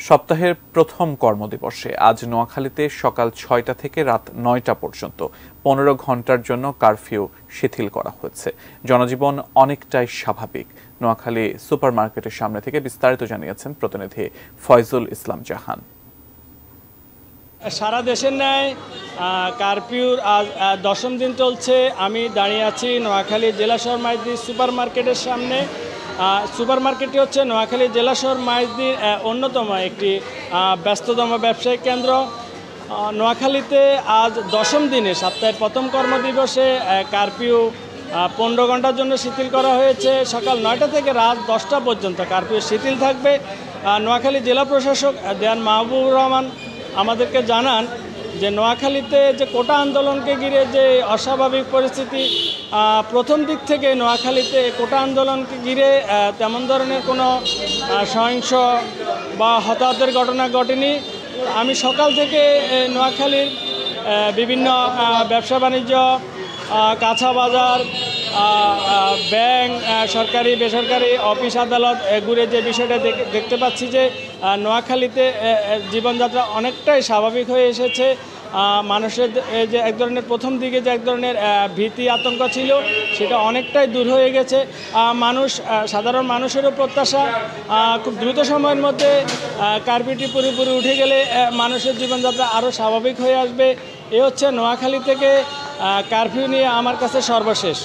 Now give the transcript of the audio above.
সপ্তাহের প্রথম কর্মদিবসে আজ নোয়াখালীতে সকাল ৬টা থেকে রাত ৯টা পর্যন্ত ১৫ ঘন্টার জন্য কারফিউ শিথিল করা হয়েছে। জনজীবন অনেকটাই স্বাভাবিক। নোয়াখালী সুপার মার্কেটের সামনে থেকে বিস্তারিত জানিয়েছেন প্রতিনিধি ফয়জুল ইসলাম জাহান। সারা দেশের ন্যায় কারফিউর আজ ১০ম দিন চলছে। আমি দাঁড়িয়ে আছি নোয়াখালী জেলা শহর মাইজদি সুপার মার্কেটের সামনে। সুপার মার্কেটটি হচ্ছে নোয়াখালী জেলা শহর মাইজদির অন্যতম একটি ব্যস্ততম ব্যবসায়িক কেন্দ্র। নোয়াখালীতে আজ ১০ম দিনে সপ্তাহের প্রথম কর্মদিবসে কারফিউ ১৫ ঘন্টার জন্য শিথিল করা হয়েছে। সকাল ৯টা থেকে রাত ১০টা পর্যন্ত কারফিউ শিথিল থাকবে। নোয়াখালী জেলা প্রশাসক দেওয়ান মাহবুবুর রহমান আমাদেরকে জানান যে নোয়াখালীতে যে কোটা আন্দোলনকে ঘিরে যে অস্বাভাবিক পরিস্থিতি, প্রথম দিক থেকে নোয়াখালীতে কোটা আন্দোলনকে ঘিরে তেমন ধরনের কোনো সহিংস বা হতাহতের ঘটনা ঘটেনি। আমি সকাল থেকে নোয়াখালীর বিভিন্ন ব্যবসা বাণিজ্য, কাঁচা বাজার, ব্যাংক, সরকারি বেসরকারি অফিস আদালত ঘুরে যে বিষয়টা দেখতে পাচ্ছি যে নোয়াখালীতে জীবনযাত্রা অনেকটাই স্বাভাবিক হয়ে এসেছে। মানুষের যে এক ধরনের প্রথম দিকে যে এক ধরনের ভীতি আতঙ্ক ছিল সেটা অনেকটাই দূর হয়ে গেছে। সাধারণ মানুষেরও প্রত্যাশা খুব দ্রুত সময়ের মধ্যে কারফিউটি পুরোপুরি উঠে গেলে মানুষের জীবনযাত্রা আরও স্বাভাবিক হয়ে আসবে। এ হচ্ছে নোয়াখালী থেকে কারফিউ নিয়ে আমার কাছে সর্বশেষ।